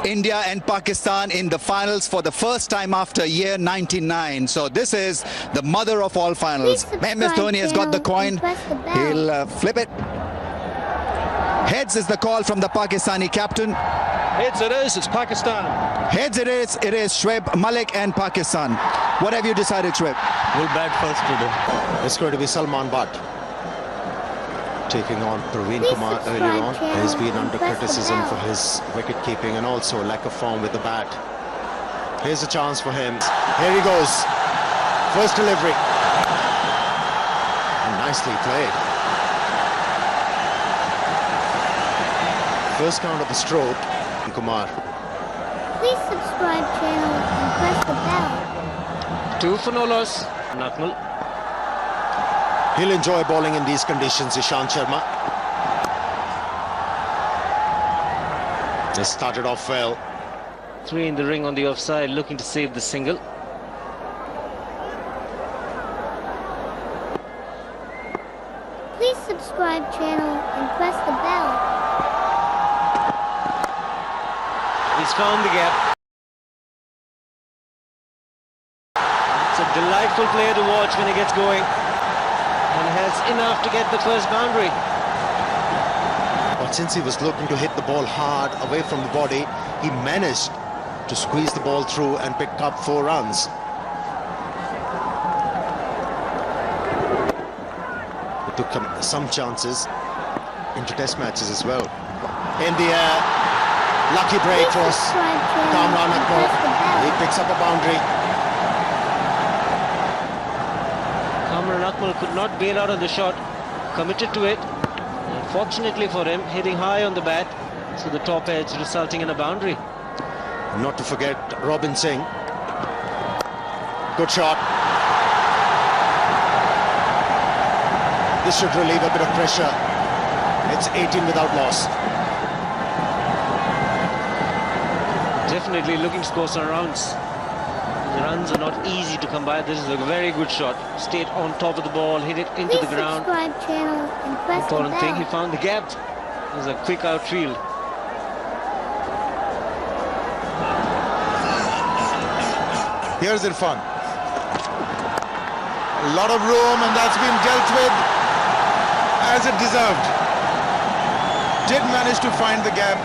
India and Pakistan in the finals for the first time after year 99. So this is the mother of all finals. MS Dhoni has got the coin. He'll flip it. Heads is the call from the Pakistani captain. Heads it is, it's Pakistan. Heads it is Shoaib Malik and Pakistan. What have you decided, Shoaib? We'll bat first today. It's going to be Salman Butt taking on Praveen Kumar earlier on. He's been under criticism for his wicket keeping and also lack of form with the bat. Here's a chance for him. Here he goes. First delivery. And nicely played. First count of the stroke. Kumar. Please subscribe channel and press the bell. 2 for no loss. Nakmal. He'll enjoy bowling in these conditions, Ishant Sharma. They started off well. 3 in the ring on the offside, looking to save the single. Please subscribe channel and press the bell. He's found the gap. It's a delightful player to watch when he gets going, and has enough to get the first boundary. But since he was looking to hit the ball hard away from the body, he managed to squeeze the ball through and pick up 4 runs. He took some chances into test matches as well. In the air. Lucky break for Kamran Akmal. He picks up a boundary. Kamran Akmal could not bail out on the shot, committed to it. Unfortunately for him, hitting high on the bat, so the top edge resulting in a boundary. Not to forget Robin Singh. Good shot. This should relieve a bit of pressure. It's 18 without loss. Definitely looking to score some runs. The runs are not easy to come by. This is a very good shot. Stayed on top of the ball, hit it into the ground. Subscribe channel and press the Important thing, bell. he found the gap. It was a quick outfield. Here's Irfan. A lot of room, and that's been dealt with as it deserved. Did manage to find the gap,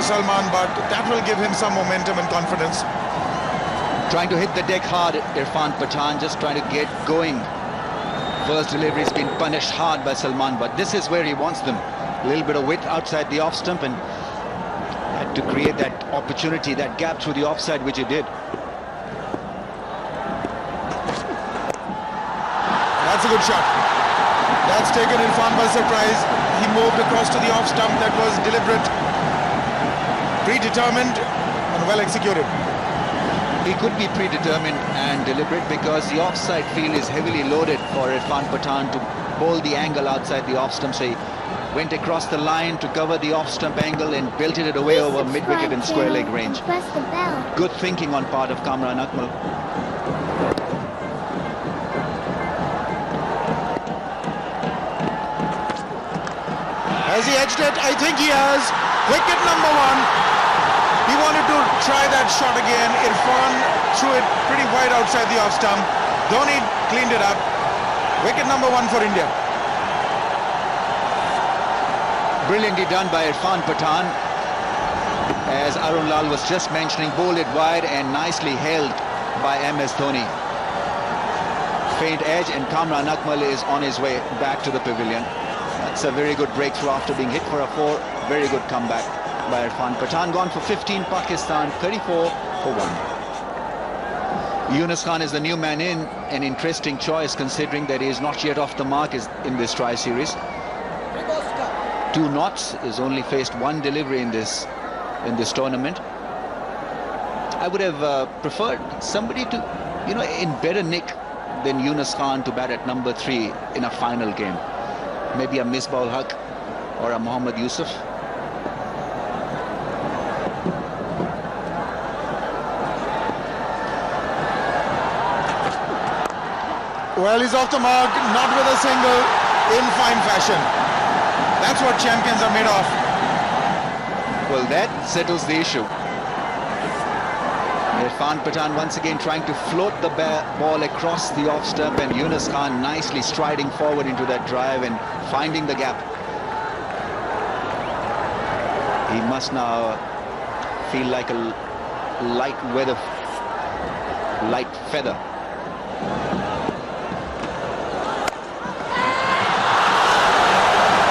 Salman, but that will give him some momentum and confidence. Trying to hit the deck hard, Irfan Pathan, just trying to get going. First delivery's been punished hard by Salman, but this is where he wants them. A little bit of width outside the off stump, and had to create that opportunity, that gap through the offside, which he did. That's a good shot. That's taken Irfan by surprise. He moved across to the off stump. That was deliberate, predetermined, and well executed. He could be predetermined and deliberate because the offside field is heavily loaded for Irfan Pathan to bowl the angle outside the off stump. So he went across the line to cover the off stump angle and belted it away over mid-wicket and square leg range. Press the bell. Good thinking on part of Kamran Akmal. Has he edged it? I think he has. Wicket number 1. He wanted to try that shot again. Irfan threw it pretty wide outside the off stump. Dhoni cleaned it up. Wicket number 1 for India. Brilliantly done by Irfan Pathan. As Arun Lal was just mentioning, bowled it wide and nicely held by MS Dhoni. Faint edge, and Kamran Akmal is on his way back to the pavilion. That's a very good breakthrough after being hit for a 4. Very good comeback by Irfan Pathan. Gone for 15, Pakistan 34 for 1. Yunus Khan is the new man in. An interesting choice considering that he is not yet off the mark in this tri-series. 2 knots, is only faced 1 delivery in this tournament. I would have preferred somebody to, in better nick than Yunus Khan to bat at number 3 in a final game. Maybe a Misbah ul Haq or a Mohammad Yusuf. Well, he's off the mark, not with a single, in fine fashion. That's what champions are made of. Well, that settles the issue. Irfan Pathan once again trying to float the ball across the off stump, and Yunus Khan nicely striding forward into that drive and finding the gap. He must now feel like a light feather.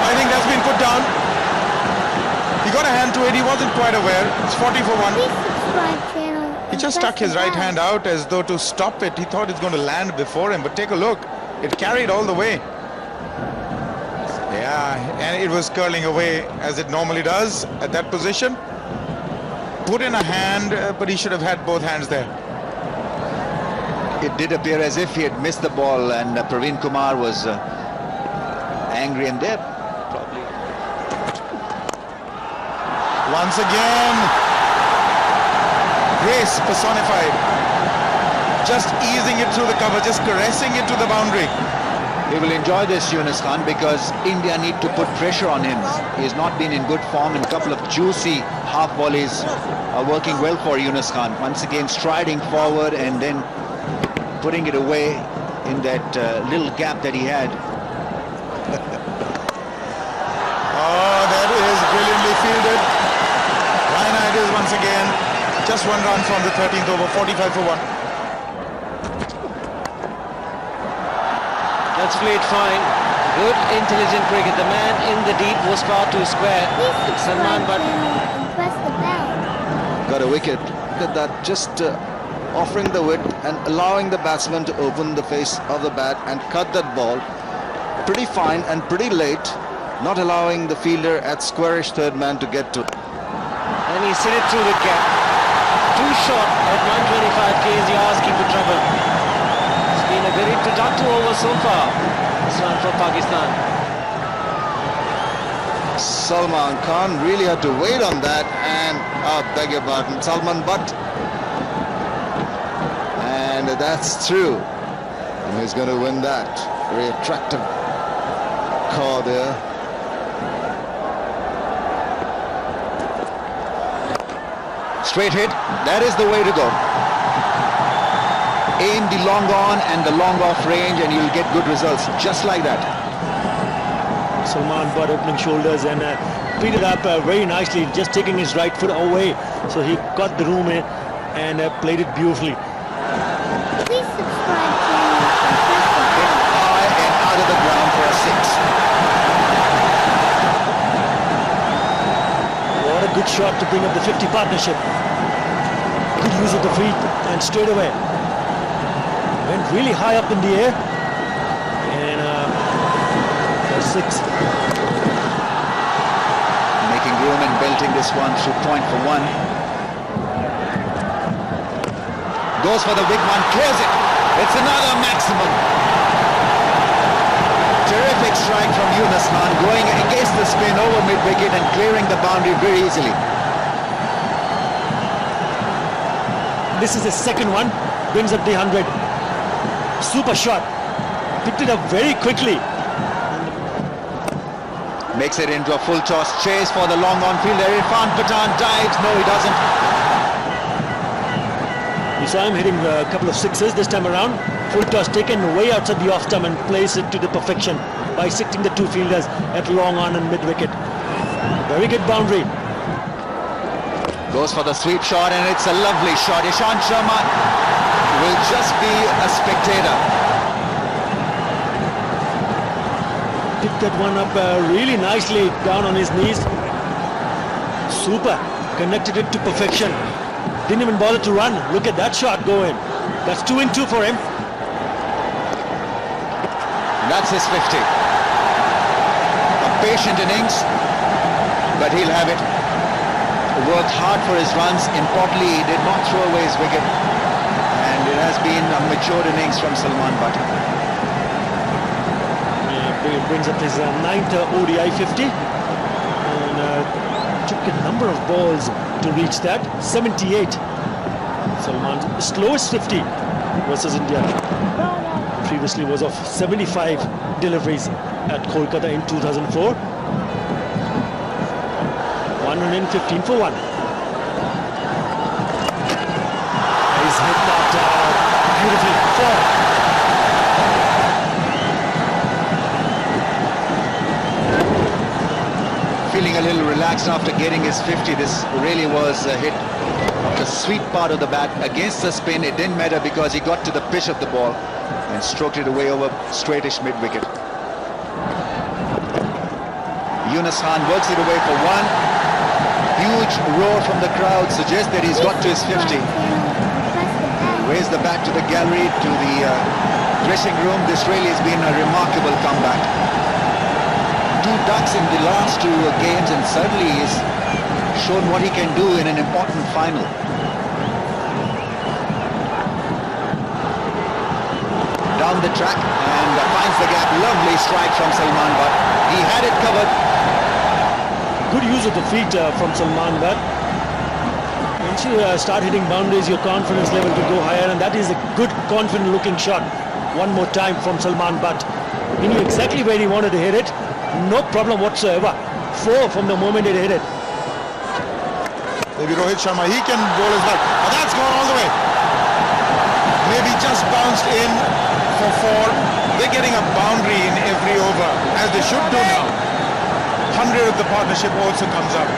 I think that's been put down. He got a hand to it. He wasn't quite aware. It's 40 for 1. Please subscribe channel. He just stuck his right hand out as though to stop it. He thought it's going to land before him, but take a look. It carried all the way. Yeah, and it was curling away as it normally does at that position. Put in a hand, but he should have had both hands there. It did appear as if he had missed the ball, and Praveen Kumar was angry, and there probably. Once again, grace personified. Just easing it through the cover, just caressing it to the boundary. He will enjoy this, Yunus Khan, because India need to put pressure on him. He has not been in good form, and a couple of juicy half volleys are working well for Yunus Khan. Once again striding forward and then putting it away in that little gap that he had. Oh, that is brilliantly fielded. Ryan once again, just one run from the 13th over, 45 for 1. That's played fine. Good, intelligent cricket. The man in the deep was far too square. Please Salman subscribe Butt. channel and press the bell. Got a wicket. Look at that, just offering the width and allowing the batsman to open the face of the bat and cut that ball. Pretty fine and pretty late, not allowing the fielder at squarish third man to get to. And he sent it through the gap. Too short at 125 k's. You're asking for trouble. It's been a very productive over so far. This one for Pakistan. Salman Khan really had to wait on that, and beg your pardon, Salman Butt. And that's true. And he's going to win that. Very attractive call there. Straight hit, that is the way to go. Aim the long on and the long off range, and you'll get good results, just like that. Salman Butt opening shoulders and picked it up very nicely, just taking his right foot away. So he got the room in and played it beautifully. Please subscribe channel and press the Hit bell. high and out of the ground for a 6. What a good shot to bring up the 50 partnership. Good use of the feet and straight away. Went really high up in the air. And for 6. Making room and belting this one through point for 1. Goes for the big one, clears it. It's another maximum. Terrific strike from Yunus Khan, going against the spin over mid-wicket and clearing the boundary very easily. This is the second one. Brings up the 100. Super shot. Picked it up very quickly. Makes it into a full toss chase for the long on fielder. Irfan Pathan dives. No, he doesn't. We saw him hitting a couple of sixes this time around. Full toss taken way outside the off stump and plays it to the perfection, bisecting the two fielders at long on and mid wicket. Very good boundary. Goes for the sweep shot, and it's a lovely shot. Ishant Sharma will just be a spectator. Picked that one up really nicely down on his knees. Super. Connected it to perfection. Didn't even bother to run. Look at that shot go in. That's 2 in 2 for him. That's his 50. A patient innings, but he'll have it. Worked hard for his runs. Importantly, he did not throw away his wicket. And it has been a matured innings from Salman Butt. Brings up his 9th ODI 50. And took a number of balls to reach that. 78. Salman's slowest 50 versus India. Previously was of 75 deliveries at Kolkata in 2004. 115 for 1. hit that beautifully. 4. Feeling a little relaxed after getting his 50. This really was a hit of the sweet part of the bat against the spin. It didn't matter because he got to the pitch of the ball and stroked it away over straightish mid-wicket. Yunus Khan works it away for one. Huge roar from the crowd suggests that he's got to his 50. Raise the bat to the gallery, to the dressing room. This really has been a remarkable comeback. 2 ducks in the last 2 games, and certainly he's shown what he can do in an important final. Down the track and finds the gap. Lovely strike from Salman Butt. He had it covered. Good use of the feet from Salman Butt. Once you start hitting boundaries, your confidence level will go higher, and that is a good, confident-looking shot. One more time from Salman Butt. He knew exactly where he wanted to hit it. No problem whatsoever. 4 from the moment he hit it. Maybe Rohit Sharma, he can roll his bat. Oh, that's gone all the way. Maybe just bounced in for 4. They're getting a boundary in every over, as they should do now. 100 of the partnership also comes up.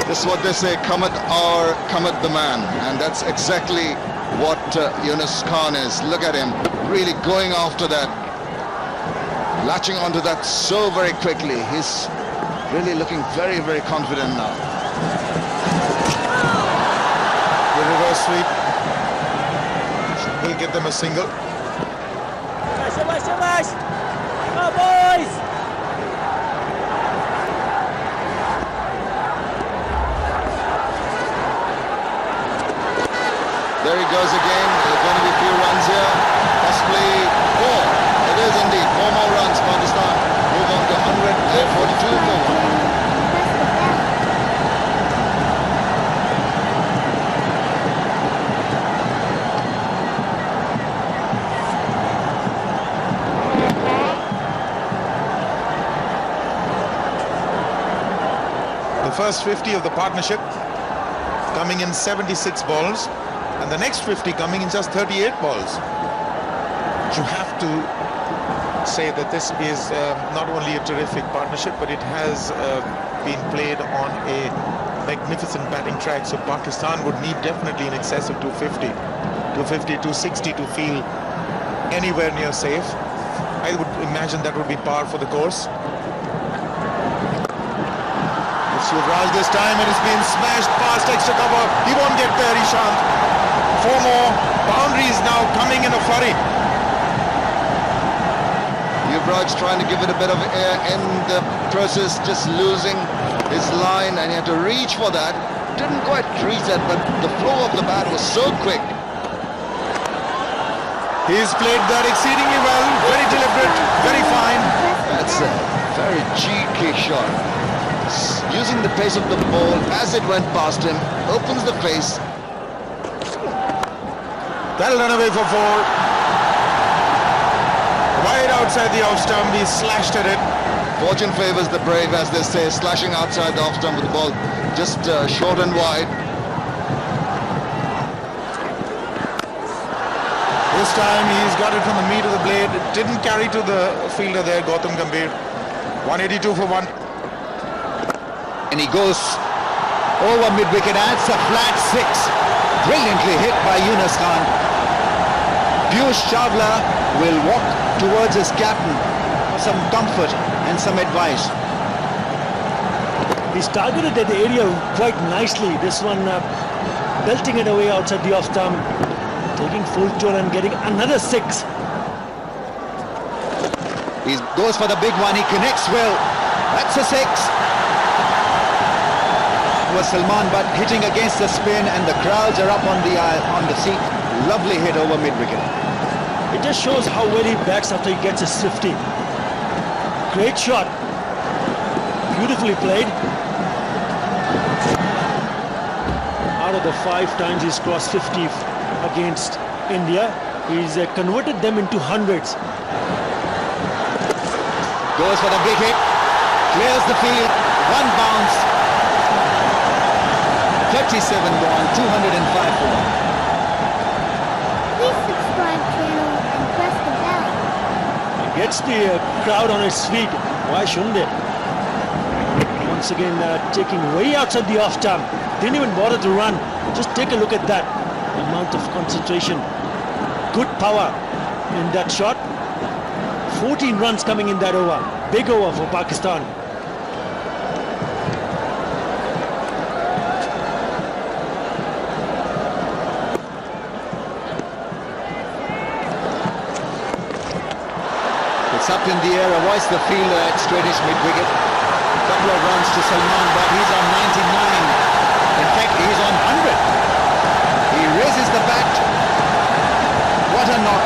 This is what they say, Kamat or Kamat the man, and that's exactly what Yunus Khan is. Look at him, really going after that, latching onto that so very quickly. He's really looking very, very confident now. The reverse sweep will get them a single. Come boys! There he goes again. There's going to be a few runs here, possibly 4. It is indeed 4 more runs. Pakistan move on to 142 for 1. The first 50 of the partnership coming in 76 balls, and the next 50 coming in just 38 balls. You have to say that this is not only a terrific partnership, but it has been played on a magnificent batting track. So Pakistan would need definitely in excess of 250, 260 to feel anywhere near safe. I would imagine that would be par for the course. It's Yuvraj this time, and it's been smashed past extra cover. He won't get there, Ishant. 4 more boundaries now coming in a flurry. Yuvraj trying to give it a bit of air in the process, just losing his line, and he had to reach for that. Didn't quite reach that, but the flow of the bat was so quick. He's played that exceedingly well, very deliberate, very fine. That's a very cheeky shot. Using the pace of the ball as it went past him, opens the face. That'll run away for 4. Wide outside the off stump, he slashed at it. Fortune favors the brave, as they say, slashing outside the off stump with the ball just short and wide. This time he's got it from the meat of the blade. It didn't carry to the fielder there, Gautam Gambhir. 182 for 1. And he goes over mid-wicket, adds a flat 6. Brilliantly hit by Yunus Khan. Piyush Chawla will walk towards his captain for some comfort and some advice. He's targeted at the area quite nicely. This one belting it away outside the off stump, taking full tour and getting another 6. He goes for the big one, he connects well. That's a 6. Was Salman Butt hitting against the spin, and the crowds are up on the seat. Lovely hit over mid-wicket. It just shows how well he bats after he gets his 50. Great shot. Beautifully played. Out of the 5 times he's crossed 50 against India, he's converted them into hundreds. Goes for the big hit. Clears the field. 1 bounce. 37 born, 205 for 1. Please subscribe channel and press the bell. Gets the crowd on its feet. Why shouldn't it? Once again, taking way outside the off stump. Didn't even bother to run. Just take a look at that. The amount of concentration. Good power in that shot. 14 runs coming in that over. Big over for Pakistan. It's up in the air, avoids the fielder at straightish mid-wicket. Couple of runs to Salman, but he's on 99. In fact, he's on 100. He raises the bat. What a knock.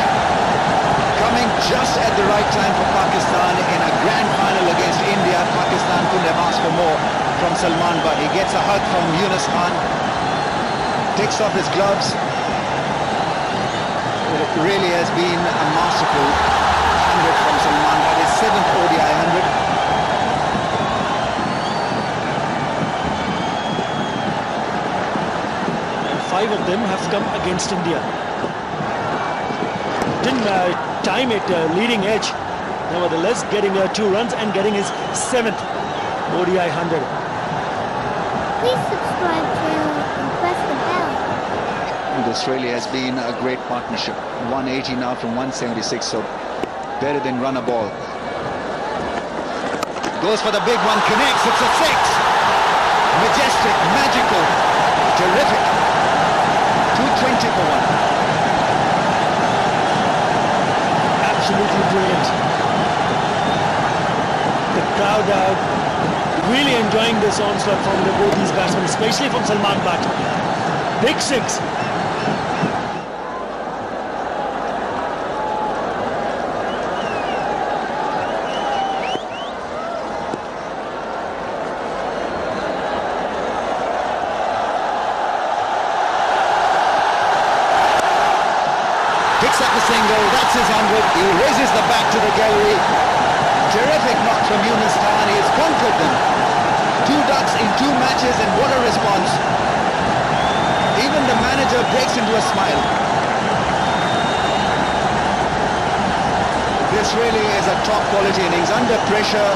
Coming just at the right time for Pakistan in a grand final against India. Pakistan couldn't have asked for more from Salman, but he gets a hug from Yunus Khan. Takes off his gloves. It really has been a masterful 100 from Salman. That is 7th ODI 100. And 5 of them have come against India. Didn't time it leading edge. Nevertheless, getting 2 runs and getting his 7th ODI 100. Please subscribe channel and press the bell. And Australia has been a great partnership. 180 now from 176, so better than run a ball. Goes for the big one, connects, it's a 6. Majestic, magical, terrific. 220 for 1. Absolutely brilliant. The crowd are really enjoying this onslaught from both these batsmen, especially from Salman Butt. Big 6. Picks up the single, that's his 100. He raises the bat to the gallery. Terrific knock from Yunus Khan. He has conquered them. 2 ducks in 2 matches, and what a response. Even the manager breaks into a smile. This really is a top quality innings, under pressure,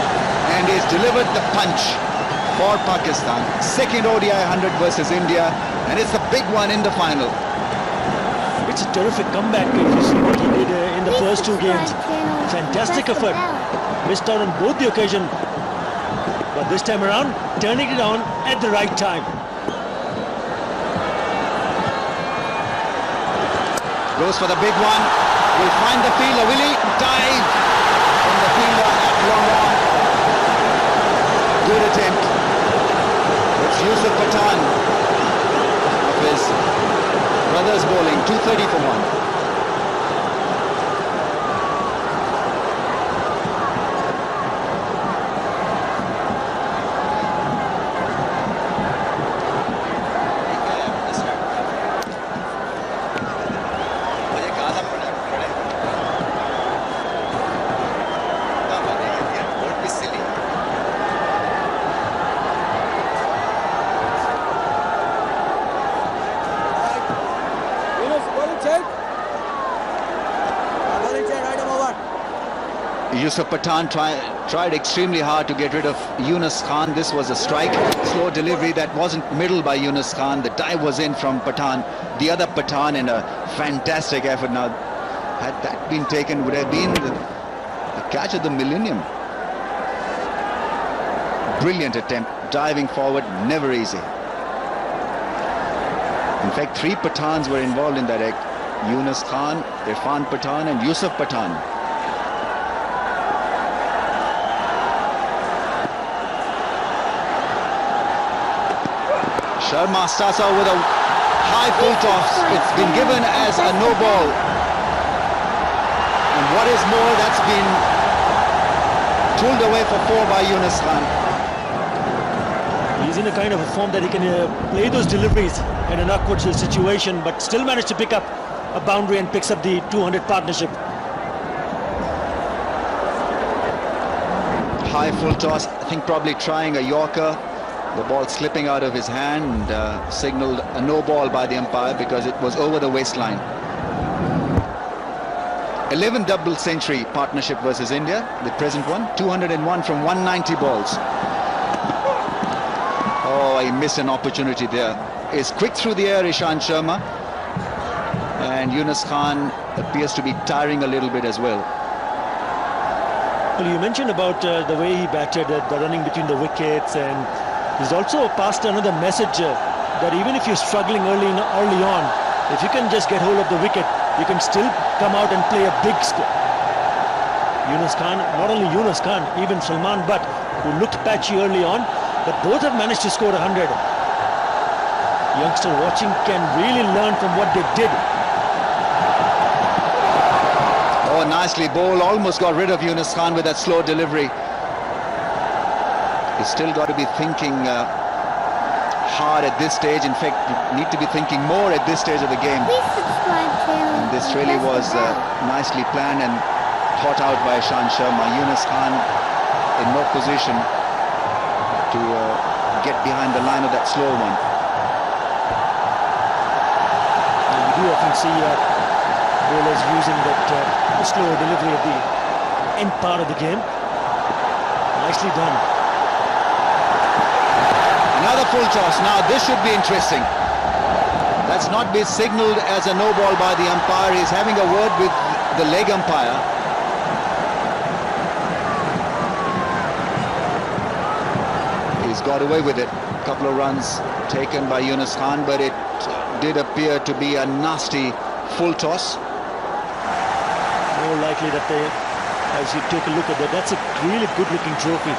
and he's delivered the punch for Pakistan. 2nd ODI 100 versus India, and it's a big one in the final. It's a terrific comeback if you see what he did in the first 2 games. Fantastic effort. Missed out on both the occasion. But this time around, turning it on at the right time. Goes for the big one. Will find the fielder. Will he? Dive from the fielder at long on. Good attempt. It's Yusuf Pathan of his brothers bowling. 230 for 1. Yusuf Pathan tried extremely hard to get rid of Yunus Khan. This was a strike. Slow delivery that wasn't middled by Yunus Khan. The dive was in from Pathan. The other Pathan in a fantastic effort. Now, had that been taken, would have been the catch of the millennium. Brilliant attempt. Diving forward, never easy. In fact, 3 Pathans were involved in that act. Yunus Khan, Irfan Pathan and Yusuf Pathan. Sharma starts out with a high full toss. It's been given as a no ball. And what is more, that's been pulled away for 4 by Yunus Khan. He's in a kind of a form that he can play those deliveries in an awkward situation, but still managed to pick up a boundary and picks up the 200 partnership. High full toss, I think probably trying a Yorker. The ball slipping out of his hand, signalled a no ball by the umpire because it was over the waistline. 11th double century partnership versus India, the present one, 201 from 190 balls. Oh, he missed an opportunity there. Is quick through the air, Ishant Sharma. And Yunus Khan appears to be tiring a little bit as well. Well, you mentioned about the way he batted, the running between the wickets, and he's also passed another message that even if you're struggling early on, if you can just get hold of the wicket, you can still come out and play a big score. Yunus Khan, not only Yunus Khan, even Salman Butt, who looked patchy early on, but both have managed to score 100. Youngster watching can really learn from what they did. Oh, nicely bowled. Almost got rid of Yunus Khan with that slow delivery. He's still got to be thinking hard at this stage. In fact, you need to be thinking more at this stage of the game. Please subscribe channel. And this really was nicely planned and thought out by Ishant Sharma. Yunus Khan in no position to get behind the line of that slow one. And we do often see bowlers using that slow delivery at the end part of the game. Nicely done. Another full toss. Now this should be interesting. That's not been signalled as a no ball by the umpire. He's having a word with the leg umpire. He's got away with it. A couple of runs taken by Yunus Khan, but it did appear to be a nasty full toss. More likely that they, as you take a look at that, that's a really good looking trophy.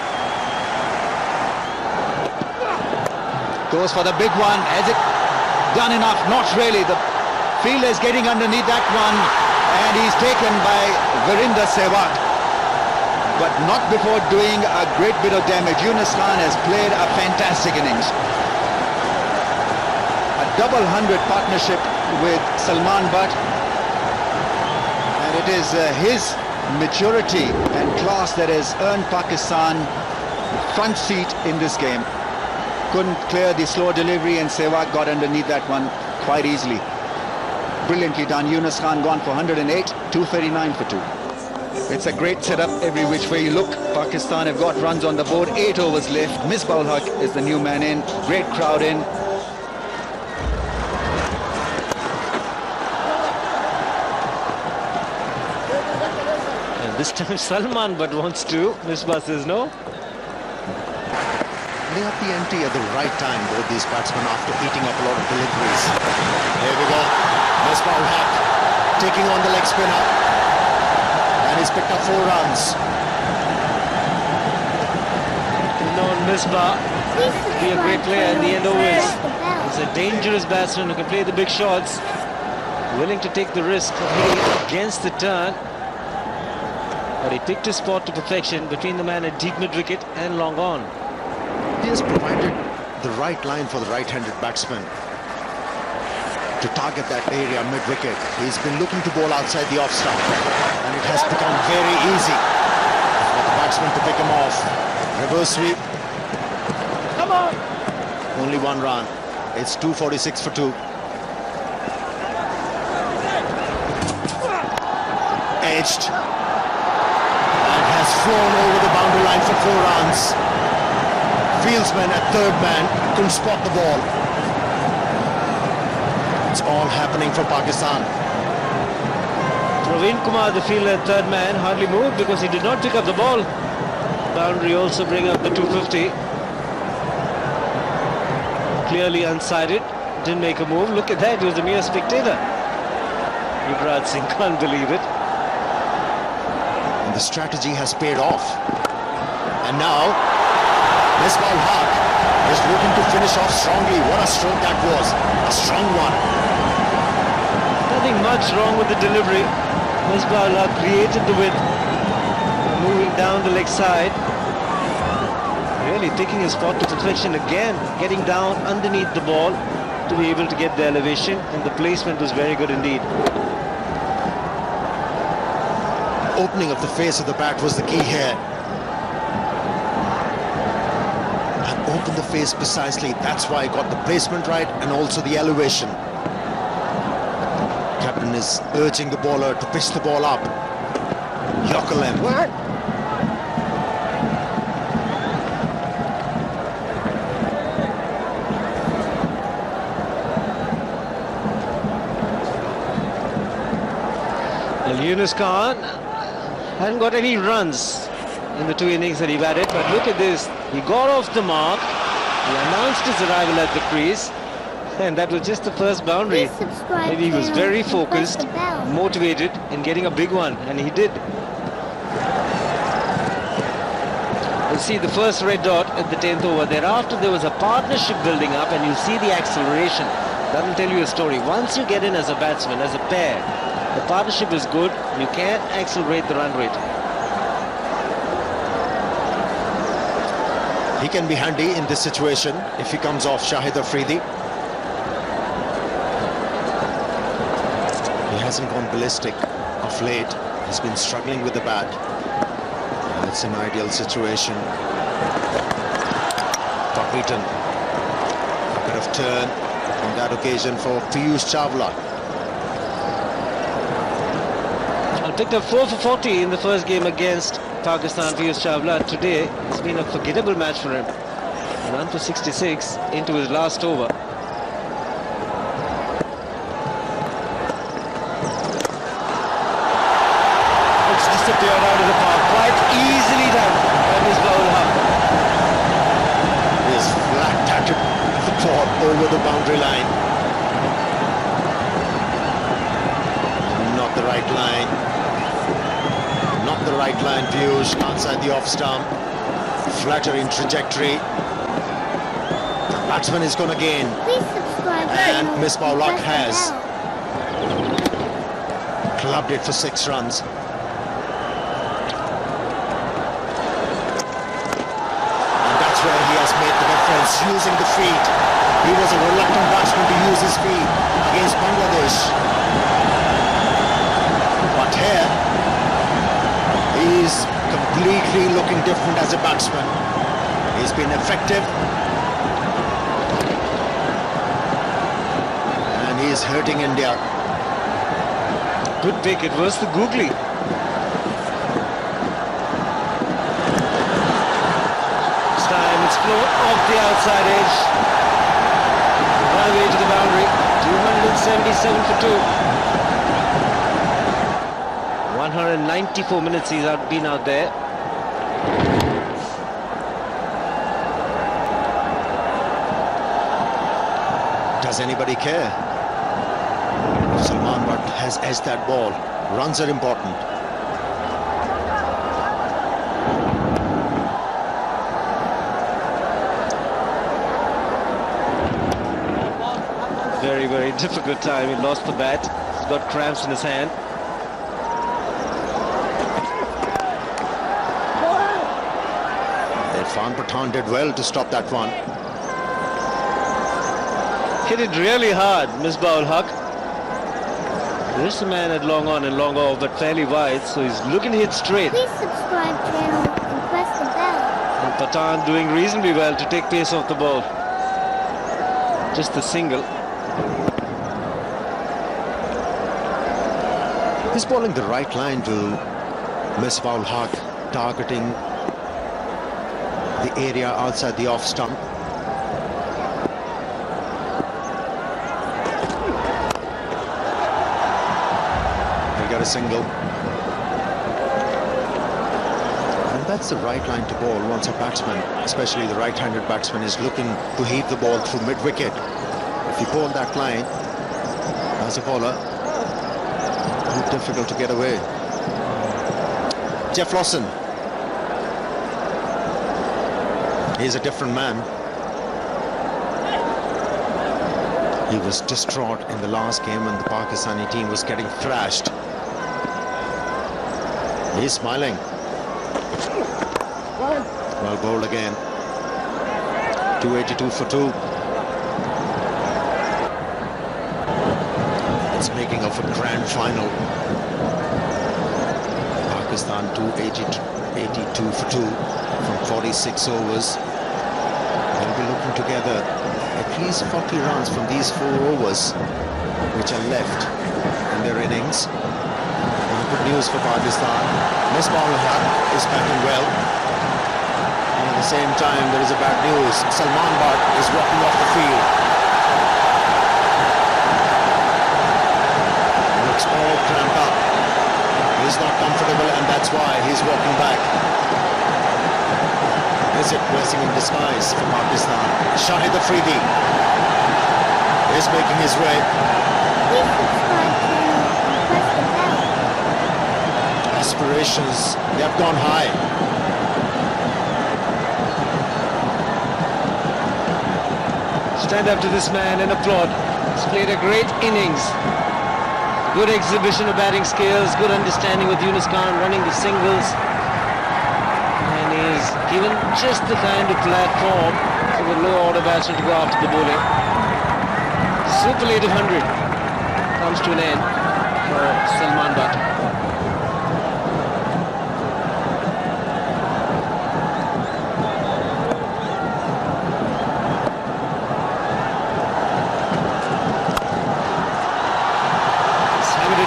Goes for the big one. Has it done enough? Not really. The fielder is getting underneath that one, and he's taken by Virender Sehwag, but not before doing a great bit of damage. Yunus Khan has played a fantastic innings. A double 100 partnership with Salman Butt, and it is his maturity and class that has earned Pakistan front seat in this game. Couldn't clear the slow delivery, and Sehwag got underneath that one quite easily. Brilliantly done. Yunus Khan gone for 108, 239 for 2. It's a great setup every which way you look. Pakistan have got runs on the board, 8 overs left. Misbah ul Haq is the new man in. Great crowd in. And this time Salman Butt wants to. Misbah says no. Lay up the empty at the right time, both these batsmen, after eating up a lot of deliveries. Here we go. Misbah ul Haq taking on the leg spinner. And he's picked up 4 runs. Known Misbah to be a great player in the end overs. He's a dangerous batsman who can play the big shots. Willing to take the risk of hitting against the turn. But he picked his spot to perfection between the man at deep mid-wicket and long on. He has provided the right line for the right-handed batsman to target that area mid-wicket. He's been looking to bowl outside the off-stump, and it has become very easy for the batsman to pick him off. Reverse sweep. Come on! Only 1 run. It's 246 for 2. Edged. And has flown over the boundary line for 4 runs. Fieldsman at third man couldn't spot the ball. It's all happening for Pakistan. Praveen Kumar, the fielder at third man, hardly moved because he did not pick up the ball. Boundary also bring up the 250. Clearly unsided, didn't make a move. Look at that, he was a mere spectator. Yuvraj Singh can't believe it. And the strategy has paid off. And now Misbah ul Haq is looking to finish off strongly. What a stroke that was. A strong one. Nothing much wrong with the delivery. Misbah ul Haq created the width. Moving down the leg side. Really taking his spot to perfection again. Getting down underneath the ball to be able to get the elevation. And the placement was very good indeed. Opening of the face of the bat was the key here. open the face precisely. That's why he got the placement right and also the elevation. Captain is urging the bowler to pitch the ball up. Yokelem. Well, Yunus Khan hadn't got any runs in the 2 innings that he batted, but look at this. He got off the mark, he announced his arrival at the crease, and that was just the first boundary. Please subscribe Maybe he was channel very and press focused, the bell. motivated in getting a big one, and he did. You see the first red dot at the 10th over. Thereafter there was a partnership building up, and you see the acceleration. That'll tell you a story. Once you get in as a batsman, as a pair, the partnership is good. You can accelerate the run rate. He can be handy in this situation if he comes off Shahid Afridi. He hasn't gone ballistic of late. He's been struggling with the bat. It's an ideal situation. Got beaten. A bit of turn on that occasion for Piyush Chawla. Picked up 4 for 40 in the first game against Pakistan. Piyush Chawla. Today it's been a forgettable match for him. Run for 66 into his last over. It's disappeared out of the park quite easily done by Misbah-ul Haq. He has flat tatted the ball over the boundary line. Not the right line. Not the right line, Piyush, outside the off stump. Flattering trajectory. Batsman is going to gain. Please subscribe And channel Misbah-ul and Haq press the has bell. clubbed it for 6 runs. And that's where he has made the difference, using the feet. He was a reluctant batsman to use his feet against Bangladesh. But here, he's completely looking different as a batsman. He's been effective. And he's hurting India. Good pick. It was the googly. This time it's flown off the outside edge. Right away to the boundary. 277 for 2. 194 minutes he's been out there. Does anybody care? Salman Butt has edged that ball. Runs are important. Very, very difficult time. He lost the bat. He's got cramps in his hand. Irfan Pathan did well to stop that one. Hit it really hard, Misbah-ul Haq. This man had long on and long off, but fairly wide, so he's looking to hit straight. Please subscribe channel and press the bell. And Pathan doing reasonably well to take pace off the ball. Just a single. He's bowling the right line to Misbah-ul Haq, targeting the area outside the off stump. He got a single. And that's the right line to bowl once a batsman, especially the right-handed batsman, is looking to heave the ball through mid-wicket. If you bowl that line as a bowler, it's difficult to get away. Jeff Lawson. He's a different man. He was distraught in the last game when the Pakistani team was getting thrashed. He's smiling. Well bowled again. 282 for 2. It's making of a grand final. Pakistan 282 for 2 from 46 overs. They'll putting together at least 40 runs from these 4 overs which are left in their innings. And good news for Pakistan. Misbah-ul-Haq is batting well. And at the same time, there is a bad news. Salman Butt is walking off the field. Looks all cramped up. He's not comfortable, and that's why he's walking back. Is it blessing in disguise for Pakistan? Shahid Afridi is making his way. Please subscribe channel and press the bell. Aspirations, they have gone high. Stand up to this man and applaud. He's played a great innings. Good exhibition of batting skills, good understanding with Yunus Khan running the singles. And he's given just the kind of platform for the low order batsman to go after the bowling. Superlative 100 comes to an end for Salman Butt.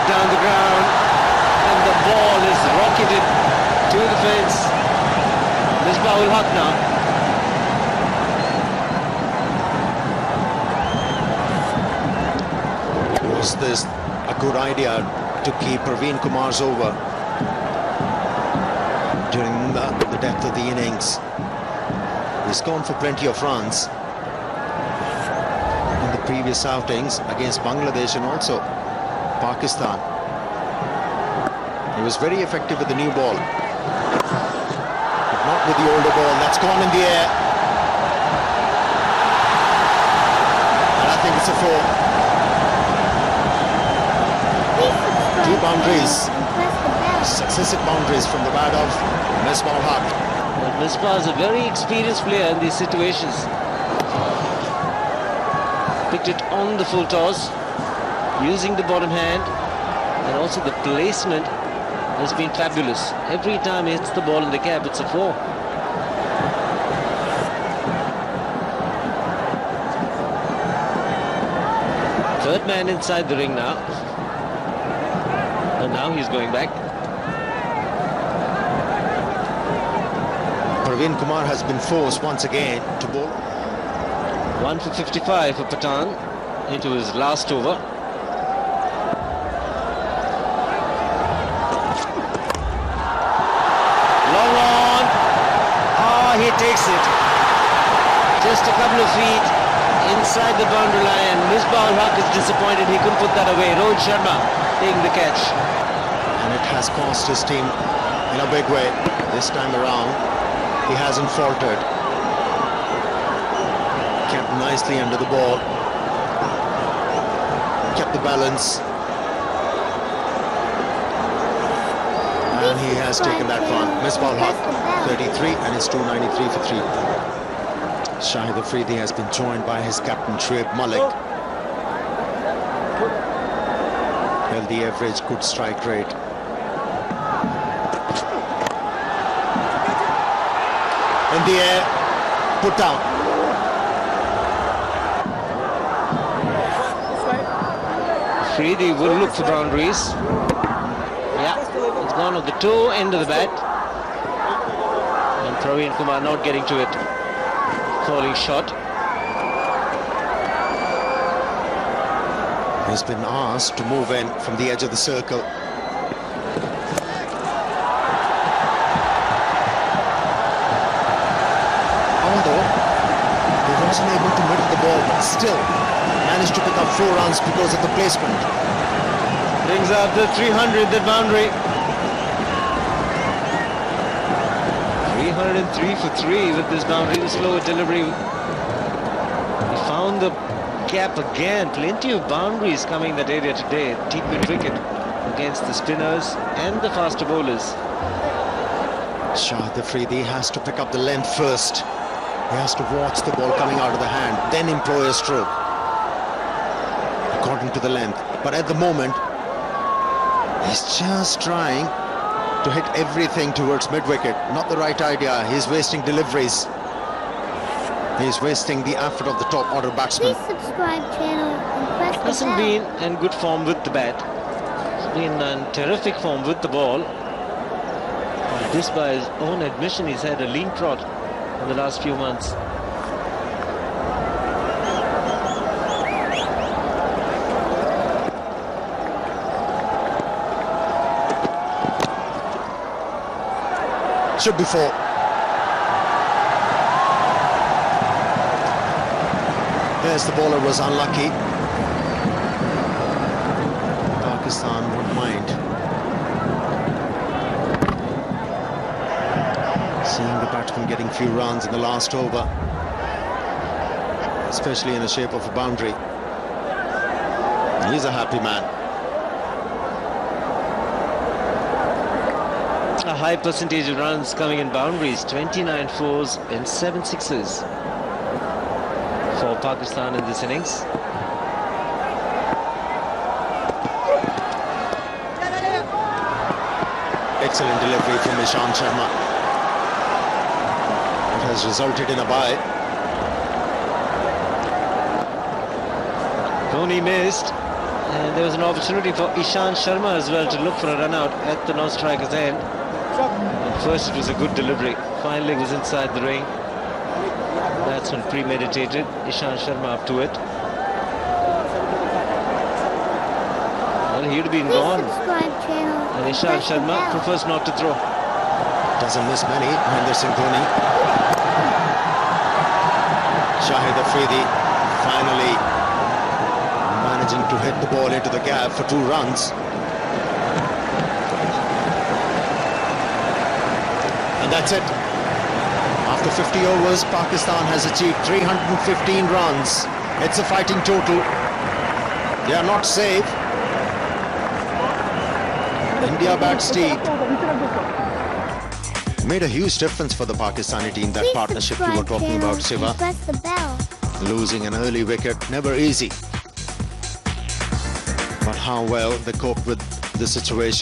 Down the ground, and the ball is rocketed to the fence. Misbah-ul-Haq now. Was this a good idea to keep Praveen Kumar's over during the depth of the innings? He's gone for plenty of runs in the previous outings against Bangladesh and also Pakistan. He was very effective with the new ball, but not with the older ball. That's gone in the air, and I think it's a 4. Please subscribe 2 boundaries, channel and press the bell. successive boundaries from the bat of Misbah-ul-Haq. But Misbah is a very experienced player in these situations. Picked it on the full toss, using the bottom hand, and also the placement has been fabulous. Every time he hits the ball in the gap, it's a 4. Third man inside the ring now, and now he's going back. Praveen Kumar has been forced once again to bowl. 1 for 55 for Pathan into his last over. Long on. Oh, he takes it. Just a couple of feet inside the boundary line. Misbah-ul-Haq is disappointed he couldn't put that away. Rohit Sharma taking the catch. And it has cost his team in a big way this time around. He hasn't faltered. Kept nicely under the ball. Kept the balance. And he has taken that run. Misbah-ul-Haq, 33, and it's 293 for 3. Shahid Afridi has been joined by his captain Shoaib Malik. Healthy average, good strike rate. In the air, put down. Afridi will look for boundaries. Yeah, it's gone off the toe end of the bat. And Praveen Kumar not getting to it. Falling shot. He's been asked to move in from the edge of the circle. Although he wasn't able to middle the ball, but still managed to pick up 4 runs because of the placement. Brings out the 300, the boundary. 303 for 3 with this boundary, the slower delivery. He found the gap again. Plenty of boundaries coming in that area today. T20 cricket against the spinners and the faster bowlers. Shahid Afridi has to pick up the length first. He has to watch the ball coming out of the hand, then employ a stroke according to the length. But at the moment, he's just trying to hit everything towards mid-wicket. Not the right idea. He's wasting deliveries. He's wasting the effort of the top order batsman. Please subscribe channel and press the Hasn't bell. been in good form with the bat. He's been in terrific form with the ball. And this, by his own admission, he's had a lean trot in the last few months. Should be 4. Yes, the bowler was unlucky. Pakistan won't mind seeing the batsman getting few runs in the last over, especially in the shape of a boundary. He's a happy man. A high percentage of runs coming in boundaries, 29 fours and 7 sixes for Pakistan in this innings. Excellent delivery from Ishant Sharma. It has resulted in a bye. Dhoni missed, and there was an opportunity for Ishant Sharma as well to look for a run out at the non-striker's end. And first it was a good delivery, finally it was inside the ring. Batsman premeditated, Ishant Sharma up to it. Well, he'd have been Please gone, subscribe channel and and Ishant press the Sharma bell. prefers not to throw. Doesn't miss many, Mahendra Singh Dhoni. Shahid Afridi finally managing to hit the ball into the gap for 2 runs. And that's it. After 50 overs, Pakistan has achieved 315 runs. It's a fighting total. They are not safe. India bats deep. Made a huge difference for the Pakistani team, that Please partnership you were subscribe talking channel about, Siva. and press the bell. Losing an early wicket, never easy. But how well they coped with the situation.